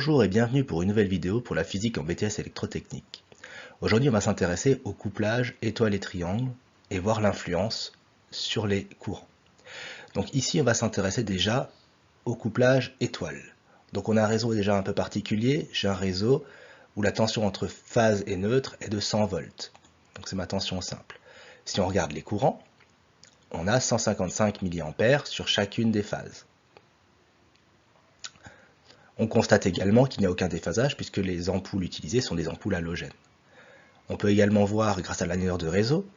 Bonjour et bienvenue pour une nouvelle vidéo pour la physique en BTS électrotechnique. Aujourd'hui on va s'intéresser au couplage étoile et triangle et voir l'influence sur les courants. Donc ici on va s'intéresser déjà au couplage étoile. Donc on a un réseau déjà un peu particulier, j'ai un réseau où la tension entre phase et neutre est de 100 volts. Donc c'est ma tension simple. Si on regarde les courants, on a 155 mA sur chacune des phases. On constate également qu'il n'y a aucun déphasage puisque les ampoules utilisées sont des ampoules halogènes. On peut également voir, grâce à l'annuleur de réseau,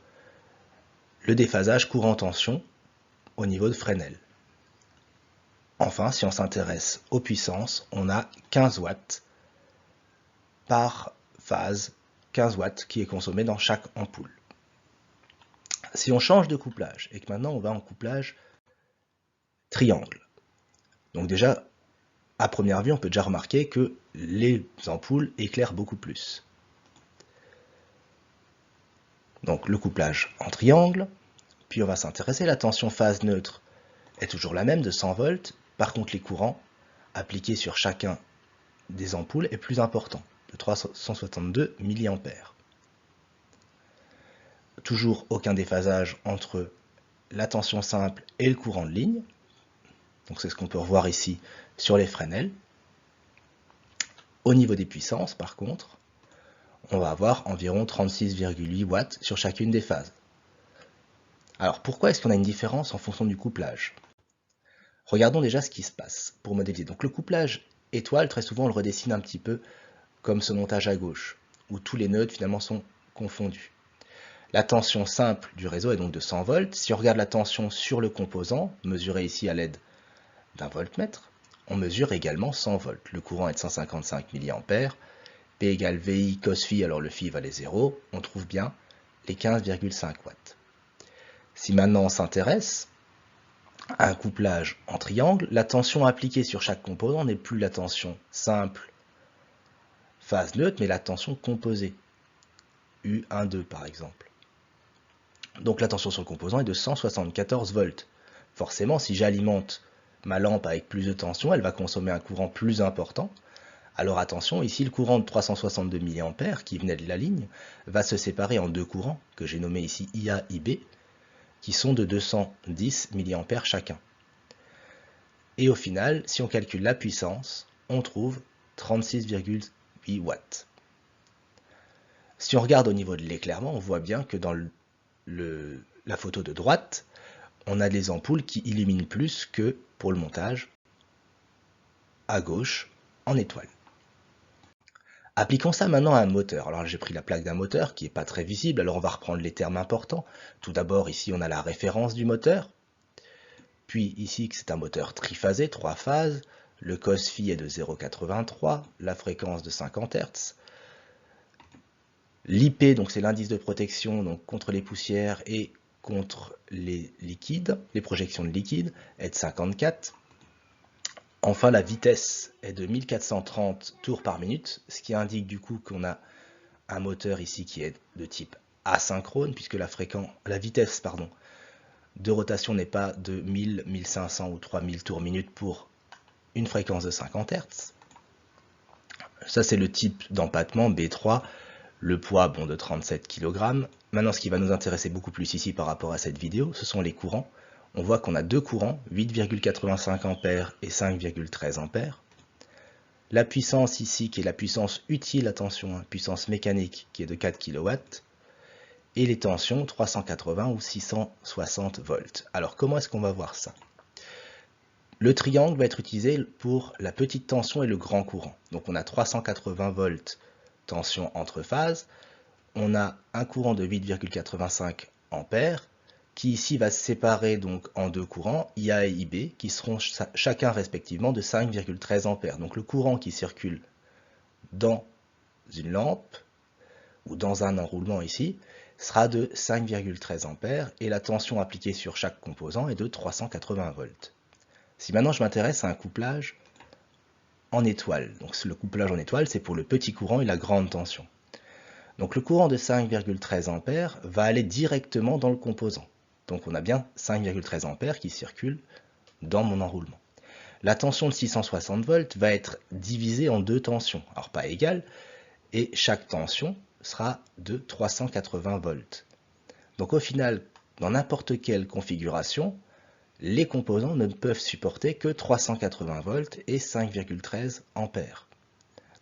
le déphasage courant-tension au niveau de Fresnel. Enfin, si on s'intéresse aux puissances, on a 15 watts par phase, 15 watts qui est consommé dans chaque ampoule. Si on change de couplage et que maintenant on va en couplage triangle, donc déjà, à première vue, on peut déjà remarquer que les ampoules éclairent beaucoup plus. Donc le couplage en triangle, puis on va s'intéresser, la tension phase neutre est toujours la même de 100 volts, par contre les courants appliqués sur chacun des ampoules est plus important, de 362 mA. Toujours aucun déphasage entre la tension simple et le courant de ligne, donc c'est ce qu'on peut revoir ici sur les Fresnel. Au niveau des puissances par contre, on va avoir environ 36,8 watts sur chacune des phases. Alors pourquoi est-ce qu'on a une différence en fonction du couplage? Regardons déjà ce qui se passe pour modéliser. Donc le couplage étoile, très souvent on le redessine un petit peu comme ce montage à gauche, où tous les nœuds finalement sont confondus. La tension simple du réseau est donc de 100 volts. Si on regarde la tension sur le composant, mesurée ici à l'aide d'un voltmètre, on mesure également 100 volts. Le courant est de 155 mA, P égale VI cos phi, alors le phi valait 0, on trouve bien les 15,5 watts. Si maintenant on s'intéresse à un couplage en triangle, la tension appliquée sur chaque composant n'est plus la tension simple phase neutre, mais la tension composée, U12 par exemple. Donc la tension sur le composant est de 174 volts. Forcément, si j'alimente ma lampe avec plus de tension, elle va consommer un courant plus important. Alors attention, ici le courant de 362 mA qui venait de la ligne va se séparer en deux courants, que j'ai nommés ici IA, IB, qui sont de 210 mA chacun. Et au final, si on calcule la puissance, on trouve 36,8 watts. Si on regarde au niveau de l'éclairement, on voit bien que dans la photo de droite, on a des ampoules qui illuminent plus que pour le montage à gauche en étoile. Appliquons ça maintenant à un moteur. Alors j'ai pris la plaque d'un moteur qui n'est pas très visible, alors on va reprendre les termes importants. Tout d'abord ici on a la référence du moteur, puis ici c'est un moteur triphasé, 3 phases, le cos phi est de 0,83, la fréquence de 50 Hz. L'IP, donc c'est l'indice de protection donc contre les poussières et contre les liquides, les projections de liquide, est de 54. Enfin, la vitesse est de 1430 tours par minute, ce qui indique du coup qu'on a un moteur ici qui est de type asynchrone, puisque la vitesse de rotation n'est pas de 1000, 1500 ou 3000 tours minute pour une fréquence de 50 Hz. Ça, c'est le type d'empattement B3, le poids de 37 kg. Maintenant, ce qui va nous intéresser beaucoup plus ici par rapport à cette vidéo, ce sont les courants. On voit qu'on a deux courants, 8,85 A et 5,13 A. La puissance ici, qui est la puissance utile, attention, puissance mécanique, qui est de 4 kW. Et les tensions, 380 ou 660 volts. Alors, comment est-ce qu'on va voir ça? Le triangle va être utilisé pour la petite tension et le grand courant. Donc, on a 380 volts tension entre phases. On a un courant de 8,85 A qui ici va se séparer donc en deux courants, IA et IB, qui seront chacun respectivement de 5,13 A. Donc le courant qui circule dans une lampe, ou dans un enroulement ici, sera de 5,13 A, et la tension appliquée sur chaque composant est de 380 volts. Si maintenant je m'intéresse à un couplage en étoile, donc le couplage en étoile, c'est pour le petit courant et la grande tension. Donc le courant de 5,13 A va aller directement dans le composant. Donc on a bien 5,13 A qui circule dans mon enroulement. la tension de 660 volts va être divisée en deux tensions, alors pas égales, et chaque tension sera de 380 volts. Donc au final, dans n'importe quelle configuration, les composants ne peuvent supporter que 380 volts et 5,13 ampères.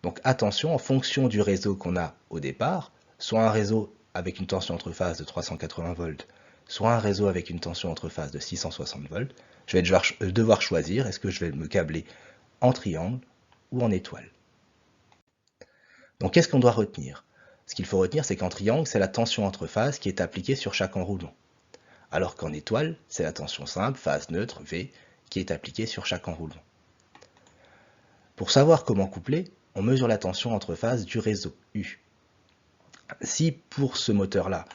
Donc attention, en fonction du réseau qu'on a au départ, soit un réseau avec une tension entre phases de 380 volts, soit un réseau avec une tension entre phases de 660 volts, je vais devoir choisir est-ce que je vais me câbler en triangle ou en étoile. Donc qu'est-ce qu'on doit retenir? Ce qu'il faut retenir, c'est qu'en triangle, c'est la tension entre phases qui est appliquée sur chaque enroulement. Alors qu'en étoile, c'est la tension simple, phase neutre, V, qui est appliquée sur chaque enroulement. Pour savoir comment coupler, on mesure la tension entre phases du réseau U. Si pour ce moteur-là,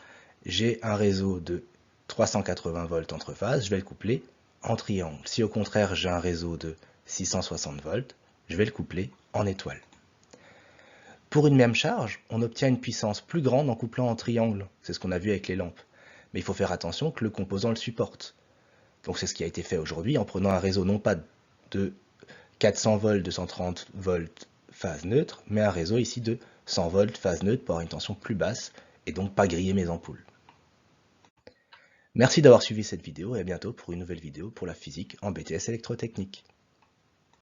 j'ai un réseau de 380 volts entre phases, je vais le coupler en triangle. Si au contraire j'ai un réseau de 660 volts, je vais le coupler en étoile. Pour une même charge, on obtient une puissance plus grande en couplant en triangle. C'est ce qu'on a vu avec les lampes. Mais il faut faire attention que le composant le supporte. Donc c'est ce qui a été fait aujourd'hui en prenant un réseau non pas de 400 volts, 230 volts phase neutre, mais un réseau ici de 100 volts phase neutre pour avoir une tension plus basse et donc pas griller mes ampoules. Merci d'avoir suivi cette vidéo et à bientôt pour une nouvelle vidéo pour la physique en BTS électrotechnique.